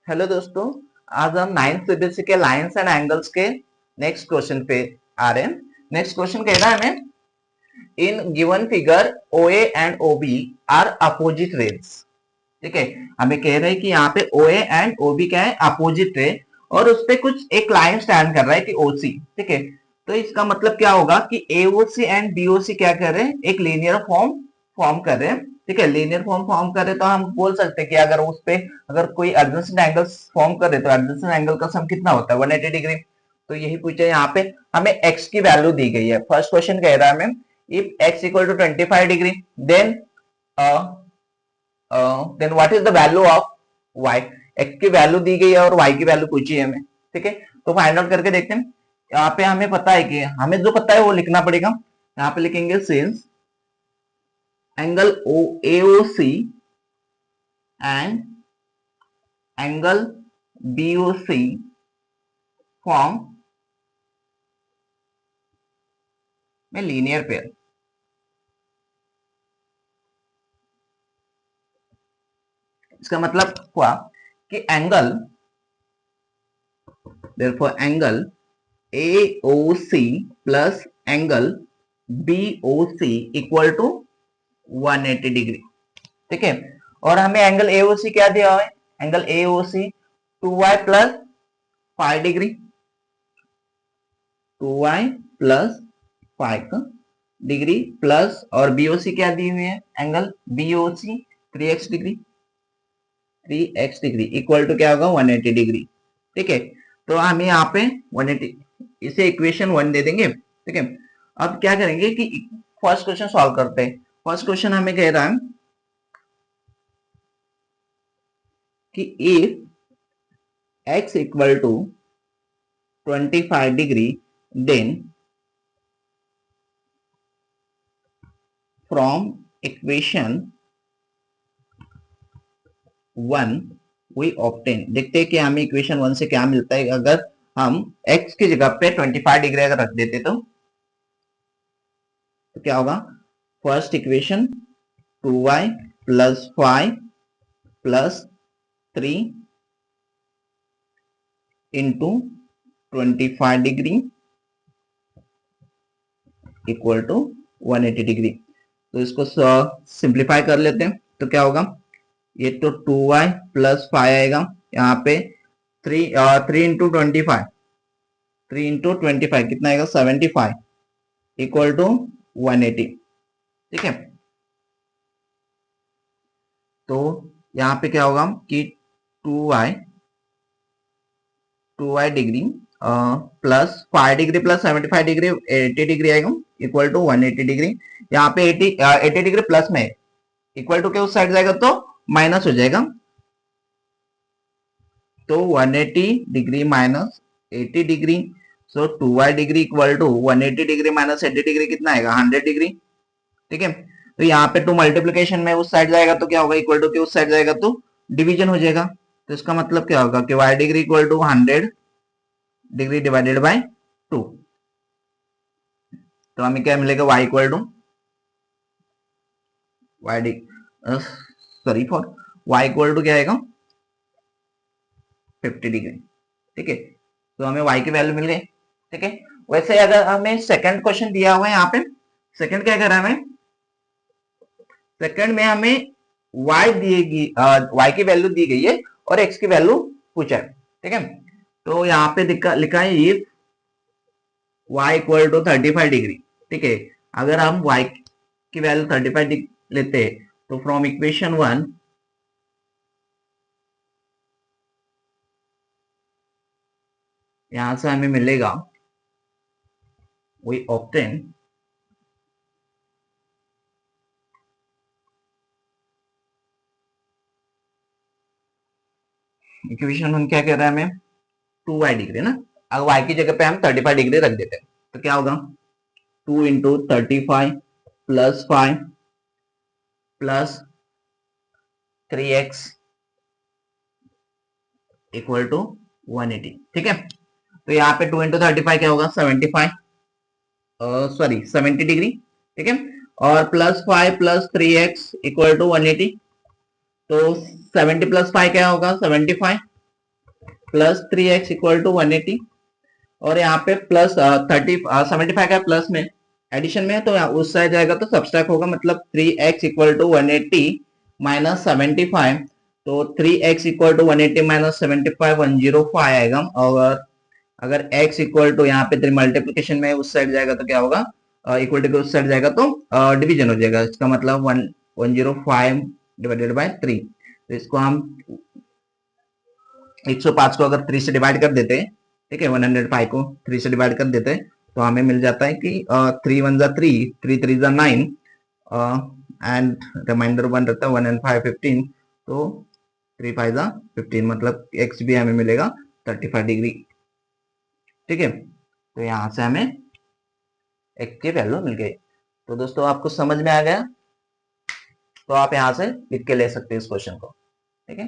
Hello दोस्तों। आज हम नाइन्थ सीबीएसई के लाइंस एंड एंगल्स के नेक्स्ट क्वेश्चन पे आ रहे हैं। नेक्स्ट क्वेश्चन कह रहा है हमें, in given figure OA and OB are opposite rays. ठीक है, हमें कह रहे हैं कि यहाँ पे ओए एंड ओबी क्या है, अपोजिट रे, और उस पे कुछ एक लाइन स्टैंड कर रहा है कि ओसी। ठीक है, तो इसका मतलब क्या होगा कि एओसी एंड बीओसी क्या कर रहे हैं, एक लीनियर फॉर्म फॉर्म कर रहे हैं। ठीक है, लीनियर फॉर्म फॉर्म कर रहे तो हम बोल सकते हैं कि अगर उस पे अगर कोई एडजेसेंट एंगल फॉर्म कर रहे तो एडजेसेंट एंगल का सम कितना होता है, 180 डिग्री। तो यही पूछा है, यहाँ पे हमें एक्स की वैल्यू दी गई है। फर्स्ट क्वेश्चन कह रहा है हमें, if x equal to 25 degree then then what is the value of y। x की वैल्यू दी गई है और y की वैल्यू पूछी है हमें। ठीक है, तो फाइंड आउट करके देखते हैं। यहाँ पे हमें पता है कि हमें जो पता है वो लिखना पड़ेगा। यहाँ पे लिखेंगे since angle O AOC and angle BOC form में लीनियर पेयर। इसका मतलब हुआ कि angle, therefore angle AOC plus angle BOC equal to 180 degree. ठीक है, और हमें एंगल AOC क्या दिया हुआ है, angle AOC 2y plus 5 degree, 2y plus 5 degree plus, और BOC क्या दी हुई है, angle BOC 3x degree, 3x degree equal to क्या होगा, 180 डिग्री। ठीक है, तो हमें यहाँ पे 180, इसे इक्वेशन 1 दे देंगे। ठीक है, अब क्या करेंगे कि फर्स्ट क्वेश्चन सॉल्व करते हैं। फर्स्ट क्वेश्चन हमें कह रहा है कि if x equal to 25 degree then from equation 1 we obtain. देखते हैं कि हमें इक्वेशन 1 से क्या मिलता है अगर हम x की जगह पे 25 डिग्री अगर रख देते तो क्या होगा। First equation 2y plus 5 plus 3 into 25 degree equal to 180 degree. तो इसको सिंप्लीफाई कर लेते हैं तो क्या होगा, ये तो 2y प्लस 5 आएगा, यहाँ पे 3 इंटू 25, 3 इंटू 25 कितना आएगा, 75 इक्वल टू 180। ठीक है, तो यहाँ पे क्या होगा कि 2y degree plus 5 degree plus 75 degree 80 degree आएगा इक्वल टू 180 डिग्री। यहाँ पे 80 डिग्री प्लस में इक्वल टू के उस साइड जाएगा तो माइनस हो जाएगा, तो 180 degree minus 80 degree, so 2y degree equal to 180 degree minus 80 degree कितना आएगा, 100 डिग्री। ठीक है, तो यहाँ पे 2 मल्टीप्लीकेशन में उस साइड जाएगा तो क्या होगा, इक्वल टू के उस साइड जाएगा तो डिवीजन हो जाएगा। तो इसका मतलब क्या होगा कि y degree equal to 100 degree divided by 2। तो हमें क्या मिलेगा, y equal to sorry for y equal to क्या आएगा, 50 डिग्री। ठीक है, तो हमें y की वैल्यू मिल गई। ठीक है, वैसे अगर हमें सेकंड क्वेश्चन दिया हुआ है, यहाँ पे सेकंड क्या कर रहा है हमें, सेकंड में हमें y दिएगी, y की वैल्यू दी गई है और x की वैल्यू पूछा है। ठीक है, तो यहाँ पे लिखा है if y equal to 35 degree. ठीक है, अगर हम y की वैल्यू 35 लेते हैं तो फ्रॉम इक्वेशन 1 यहां से हमें मिलेगा, वी ऑब्टेन इक्वेशन 1 क्या कह रहा है हमें, 2y डिग्री ना, अगर y की जगह पे हम 35 डिग्री रख देते हैं तो क्या होगा, 2 into 35 plus 5 plus 3x equal to 180। ठीक है, तो यहाँ पे 2 इंटू 35 क्या होगा, 75, सॉरी 70 डिग्री। ठीक है, और plus 5 plus 3x equal to 180, तो 70 प्लस 5 क्या होगा, 75, प्लस 3x इक्वल टू 180, और यहाँ पे प्लस 75 का प्लस में एडिशन में है, तो उस साइड जाएगा तो सबट्रैक्ट होगा, मतलब 3x इक्वल टू 180 माइनस 75, तो 3x इक्वल टू 180 माइनस 75 105 आएगा। और अगर x इक्वल टू यहाँ पे मल्टीप्लीकेशन में उस साइड जाएगा तो क्या होगा, इक्वल टू के उस साइड जाएगा तो डिवीजन हो जाएगा, इसका मतलब 105 डिवाइडेड बाय 3। तो इसको हम 105 को अगर 3 से डिवाइड कर देते हैं, ठीक है, 105 को 3 से डिवाइड कर देते हैं, तो हमें मिल जाता है कि 3 1 जा 3, 3 3 जा 9, एंड रिमाइंडर 1 रहता है 1 and 5 15, तो 3 5 जा 15, मतलब x भी हमें मिलेगा 35 डिग्री। ठीक है, तो यहाँ से हमें x की वैल्यू मिल गई। तो दोस्तों आपको समझ में आ गया, तो आप यहाँ से लिख के ले सकते हैं इस क्वेश्चन को। ठीक है।